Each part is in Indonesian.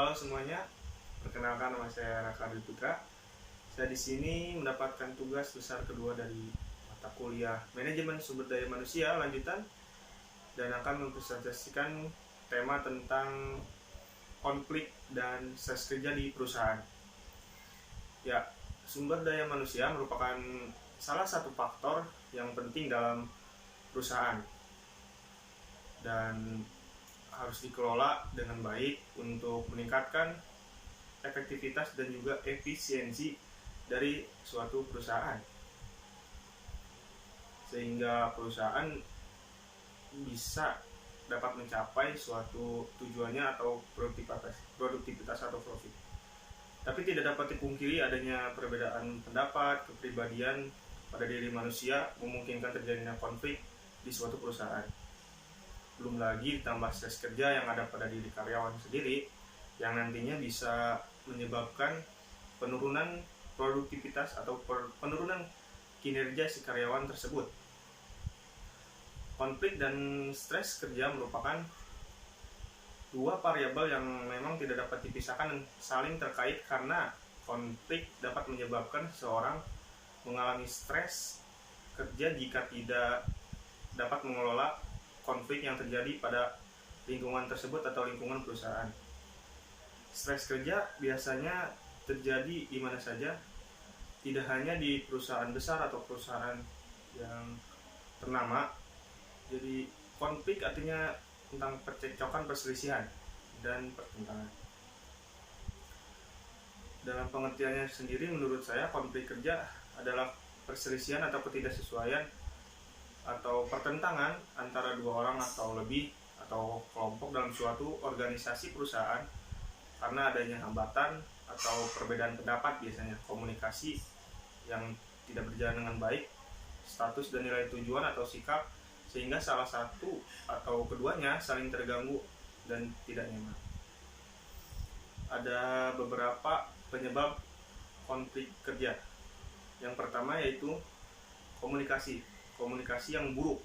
Halo semuanya, perkenalkan nama saya Raka Dwi Putra. Saya di sini mendapatkan tugas besar kedua dari mata kuliah Manajemen Sumber Daya Manusia lanjutan dan akan mempresentasikan tema tentang konflik dan stres kerja di perusahaan. Ya, sumber daya manusia merupakan salah satu faktor yang penting dalam perusahaan dan harus dikelola dengan baik untuk meningkatkan efektivitas dan juga efisiensi dari suatu perusahaan, sehingga perusahaan bisa dapat mencapai suatu tujuannya atau produktivitas atau profit. Tapi tidak dapat dipungkiri adanya perbedaan pendapat, kepribadian pada diri manusia memungkinkan terjadinya konflik di suatu perusahaan. Belum lagi ditambah stres kerja yang ada pada diri karyawan sendiri yang nantinya bisa menyebabkan penurunan produktivitas atau penurunan kinerja si karyawan tersebut. Konflik dan stres kerja merupakan dua variabel yang memang tidak dapat dipisahkan dan saling terkait, karena konflik dapat menyebabkan seseorang mengalami stres kerja jika tidak dapat mengelola konflik yang terjadi pada lingkungan tersebut atau lingkungan perusahaan. Stres kerja biasanya terjadi di mana saja, tidak hanya di perusahaan besar atau perusahaan yang ternama. Jadi konflik artinya tentang percekcokan, perselisihan, dan pertentangan. Dalam pengertiannya sendiri, menurut saya konflik kerja adalah perselisihan atau ketidaksesuaian atau pertentangan antara dua orang atau lebih atau kelompok dalam suatu organisasi perusahaan karena adanya hambatan atau perbedaan pendapat, biasanya komunikasi yang tidak berjalan dengan baik, status dan nilai tujuan atau sikap, sehingga salah satu atau keduanya saling terganggu dan tidak nyaman. Ada beberapa penyebab konflik kerja. Yang pertama yaitu komunikasi yang buruk.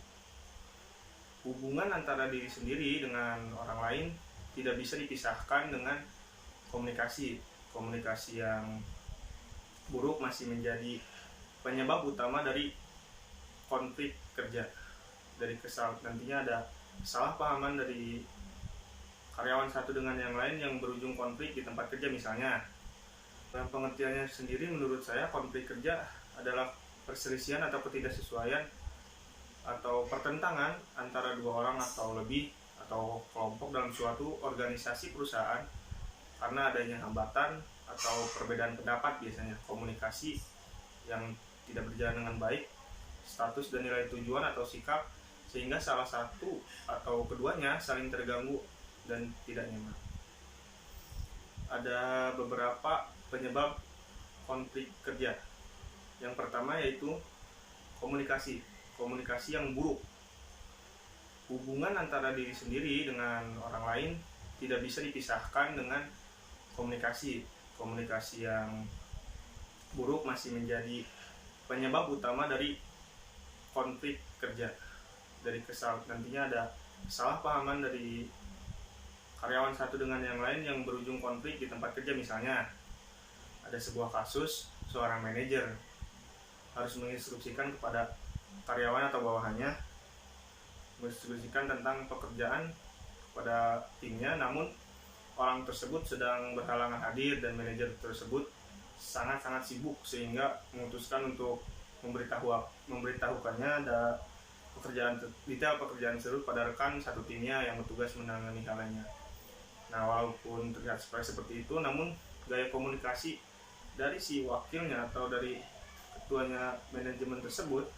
Hubungan antara diri sendiri dengan orang lain tidak bisa dipisahkan dengan komunikasi yang buruk masih menjadi penyebab utama dari konflik kerja. Nantinya ada kesalahpahaman dari karyawan satu dengan yang lain yang berujung konflik di tempat kerja misalnya. Dalam pengertiannya sendiri, menurut saya konflik kerja adalah perselisihan atau ketidaksesuaian atau pertentangan antara dua orang atau lebih atau kelompok dalam suatu organisasi perusahaan karena adanya hambatan atau perbedaan pendapat, biasanya komunikasi yang tidak berjalan dengan baik, status dan nilai tujuan atau sikap, sehingga salah satu atau keduanya saling terganggu dan tidak nyaman. Ada beberapa penyebab konflik kerja. Yang pertama yaitu komunikasi yang buruk. Hubungan antara diri sendiri dengan orang lain tidak bisa dipisahkan dengan komunikasi yang buruk masih menjadi penyebab utama dari konflik kerja. Nantinya ada kesalahpahaman dari karyawan satu dengan yang lain yang berujung konflik di tempat kerja misalnya. Ada sebuah kasus, seorang manajer harus menginstruksikan kepada karyawan atau bawahannya, menginstruksikan tentang pekerjaan kepada timnya, namun orang tersebut sedang berhalangan hadir dan manajer tersebut sangat-sangat sibuk sehingga memutuskan untuk memberitahukannya ada detail pekerjaan tersebut pada rekan satu timnya yang bertugas menangani hal lainnya. Nah, walaupun terlihat seperti itu, namun gaya komunikasi dari si wakilnya atau dari ketuanya manajemen tersebut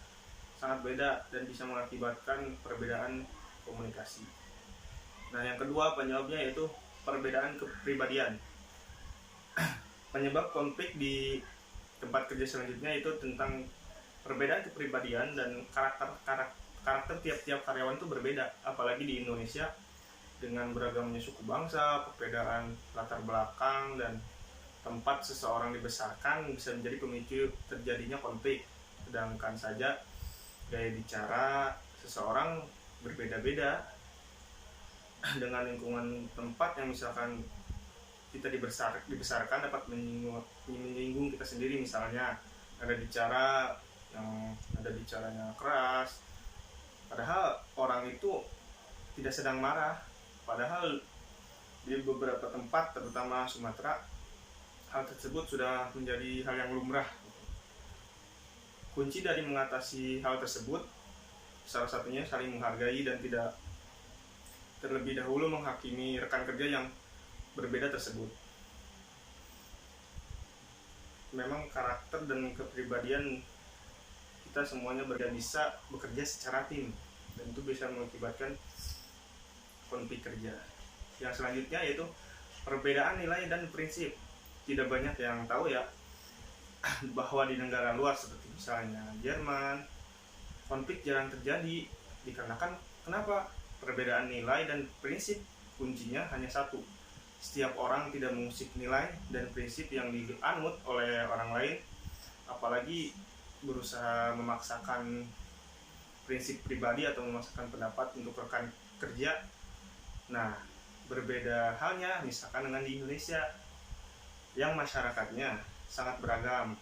sangat beda dan bisa mengakibatkan perbedaan komunikasi. Nah, yang kedua penyebabnya yaitu perbedaan kepribadian. Penyebab konflik di tempat kerja selanjutnya itu tentang perbedaan kepribadian dan karakter tiap-tiap karyawan itu berbeda, apalagi di Indonesia dengan beragamnya suku bangsa, perbedaan latar belakang dan tempat seseorang dibesarkan bisa menjadi pemicu terjadinya konflik. Sedangkan saja gaya bicara seseorang berbeda-beda dengan lingkungan tempat yang misalkan kita dibesarkan dapat menyinggung kita sendiri. Misalnya ada bicara yang ada bicaranya keras, padahal orang itu tidak sedang marah. Padahal di beberapa tempat, terutama Sumatera, hal tersebut sudah menjadi hal yang lumrah. Kunci dari mengatasi hal tersebut salah satunya saling menghargai dan tidak terlebih dahulu menghakimi rekan kerja yang berbeda tersebut. Memang karakter dan kepribadian kita semuanya bisa bekerja secara tim, dan itu bisa mengakibatkan konflik kerja. Yang selanjutnya yaitu perbedaan nilai dan prinsip. Tidak banyak yang tahu ya bahwa di negara luar seperti misalnya Jerman, konflik jarang terjadi dikarenakan kenapa? Perbedaan nilai dan prinsip. Kuncinya hanya satu. Setiap orang tidak mengusik nilai dan prinsip yang dianut oleh orang lain, apalagi berusaha memaksakan prinsip pribadi atau memaksakan pendapat untuk rekan kerja. Nah, berbeda halnya misalkan dengan di Indonesia yang masyarakatnya sangat beragam,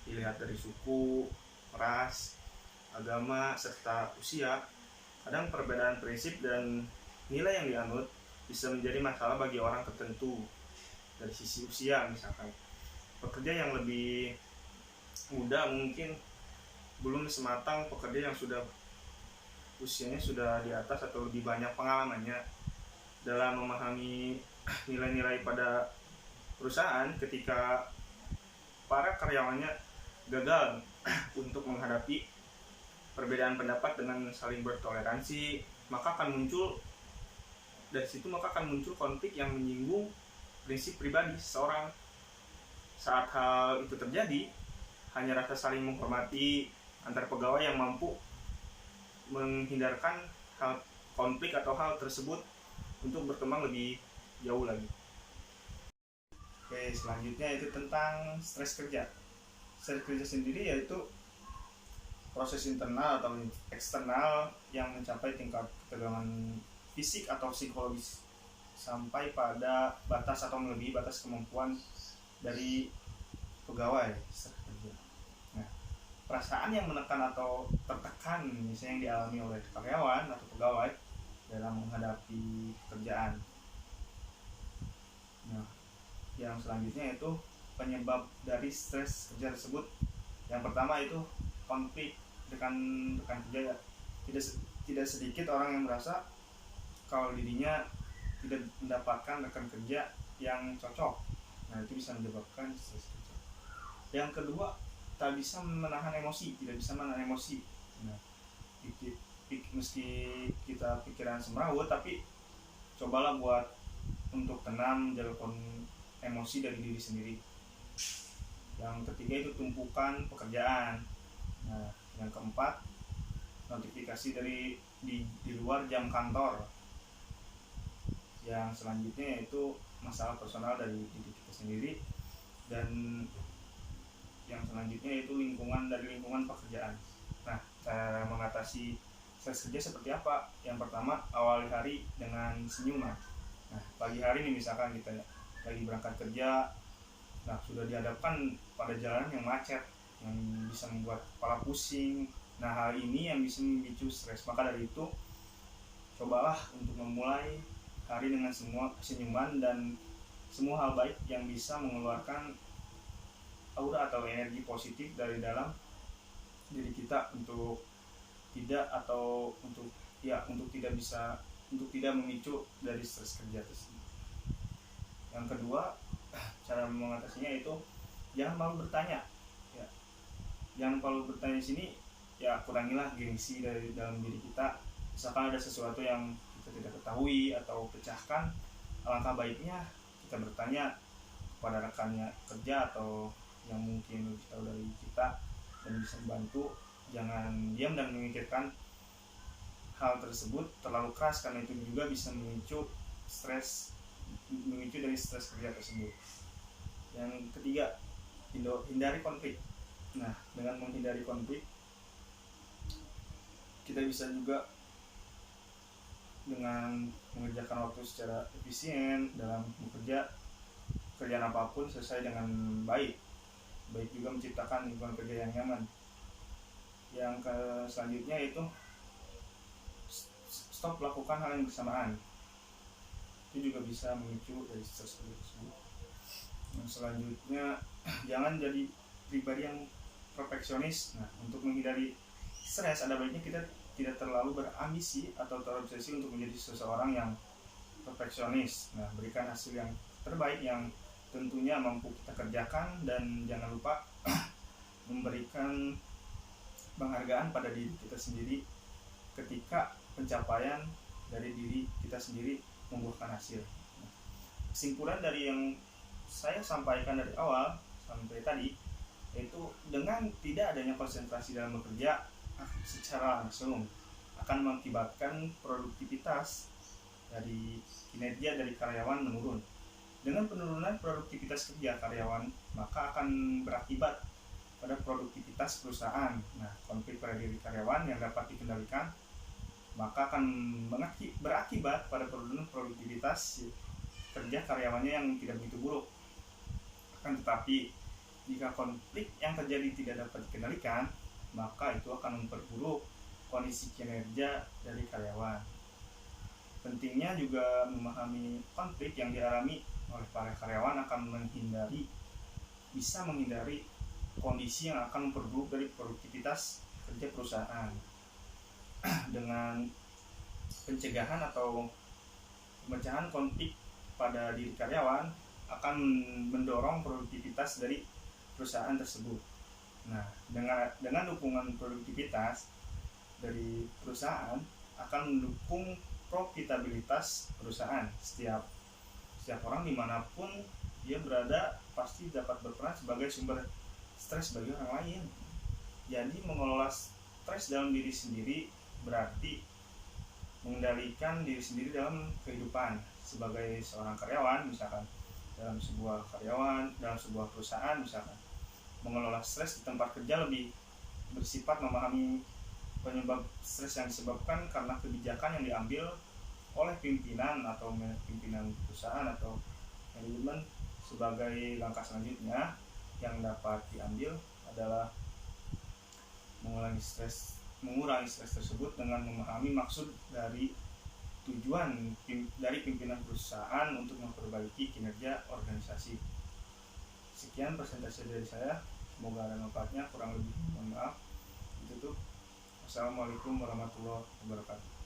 dilihat dari suku, ras, agama, serta usia. Kadang perbedaan prinsip dan nilai yang dianut bisa menjadi masalah bagi orang tertentu dari sisi usia. Misalkan pekerja yang lebih muda mungkin belum sematang pekerja yang sudah usianya sudah di atas atau lebih banyak pengalamannya dalam memahami nilai-nilai pada perusahaan. Ketika para karyawannya gagal untuk menghadapi perbedaan pendapat dengan saling bertoleransi, maka akan muncul konflik yang menyinggung prinsip pribadi seseorang. Saat hal itu terjadi, hanya rasa saling menghormati antar pegawai yang mampu menghindarkan hal konflik atau hal tersebut untuk berkembang lebih jauh lagi. Oke, selanjutnya itu tentang stres kerja. Stres kerja sendiri yaitu proses internal atau eksternal yang mencapai tingkat ketegangan fisik atau psikologis sampai pada batas atau melebihi batas kemampuan dari pegawai. Nah, perasaan yang menekan atau tertekan misalnya yang dialami oleh karyawan atau pegawai dalam menghadapi pekerjaan. Nah, yang selanjutnya itu penyebab dari stres kerja tersebut. Yang pertama itu konflik rekan kerja. Tidak sedikit orang yang merasa kalau dirinya tidak mendapatkan rekan kerja yang cocok. Nah, itu bisa menyebabkan stres kerja. Yang kedua, tidak bisa menahan emosi. Nah, meski kita pikiran semrawut, tapi cobalah buat untuk tenang, menjauhkan emosi dari diri sendiri. Yang ketiga itu tumpukan pekerjaan. Nah, yang keempat, notifikasi di luar jam kantor. Yang selanjutnya yaitu masalah personal dari diri kita sendiri. Dan yang selanjutnya yaitu lingkungan pekerjaan. Nah, cara mengatasi stres kerja seperti apa? Yang pertama, awali hari dengan senyuman. Nah, pagi hari ini misalkan kita lagi berangkat kerja, nah sudah dihadapkan pada jalan yang macet, yang bisa membuat kepala pusing. Nah, hal ini yang bisa memicu stres. Maka dari itu, cobalah untuk memulai hari dengan semua senyuman dan semua hal baik yang bisa mengeluarkan aura atau energi positif dari dalam diri kita untuk tidak memicu dari stres kerja tersebut. Yang kedua, cara mengatasinya itu jangan malu bertanya. Ya, jangan malu bertanya di sini. Ya, kurangilah gengsi dari dalam diri kita. Misalkan ada sesuatu yang kita tidak ketahui atau pecahkan, alangkah baiknya kita bertanya kepada rekannya kerja atau yang mungkin lebih tahu dari kita dan bisa membantu. Jangan diam dan memikirkan hal tersebut terlalu keras, karena itu juga bisa memicu dari stres kerja tersebut. Yang ketiga, hindari konflik. Nah, dengan menghindari konflik, kita bisa juga dengan mengerjakan waktu secara efisien dalam bekerja. kerjaan apapun selesai dengan baik juga menciptakan lingkungan kerja yang nyaman. Yang selanjutnya itu stop lakukan hal yang bersamaan, itu juga bisa memicu dari stres tersebut. Yang selanjutnya jangan jadi pribadi yang perfeksionis. Nah, untuk menghindari stres ada baiknya kita tidak terlalu berambisi atau terobsesi untuk menjadi seseorang yang perfeksionis. Nah, berikan hasil yang terbaik yang tentunya mampu kita kerjakan, dan jangan lupa memberikan penghargaan pada diri kita sendiri ketika pencapaian dari diri kita sendiri membuahkan hasil. Nah, kesimpulan dari yang saya sampaikan dari awal sampai tadi, yaitu dengan tidak adanya konsentrasi dalam bekerja secara langsung akan mengakibatkan produktivitas dari kinerja dari karyawan menurun. Dengan penurunan produktivitas kerja karyawan, maka akan berakibat pada produktivitas perusahaan. Nah, konflik pada diri karyawan yang dapat dikendalikan, maka akan berakibat pada penurunan produktivitas kerja karyawannya yang tidak begitu buruk. Akan tetapi, jika konflik yang terjadi tidak dapat dikendalikan, maka itu akan memperburuk kondisi kinerja dari karyawan. Pentingnya juga memahami konflik yang dialami oleh para karyawan akan bisa menghindari kondisi yang akan memperburuk dari produktivitas kerja perusahaan. Dengan pencegahan atau pemecahan konflik pada diri karyawan akan mendorong produktivitas dari perusahaan tersebut. Nah, dengan dukungan produktivitas dari perusahaan akan mendukung profitabilitas perusahaan. Setiap orang dimanapun dia berada pasti dapat berperan sebagai sumber stres bagi orang lain. Jadi mengelola stres dalam diri sendiri berarti mengendalikan diri sendiri dalam kehidupan sebagai seorang karyawan, misalkan dalam sebuah perusahaan, misalkan mengelola stres di tempat kerja lebih bersifat memahami penyebab stres yang disebabkan karena kebijakan yang diambil oleh pimpinan atau pimpinan perusahaan atau manajemen. Sebagai langkah selanjutnya yang dapat diambil adalah mengurangi stres tersebut dengan memahami maksud dari tujuan dari pimpinan perusahaan untuk memperbaiki kinerja organisasi. Sekian presentasi dari saya, semoga ada manfaatnya, kurang lebih mohon maaf. Ditutup. Assalamualaikum warahmatullahi wabarakatuh.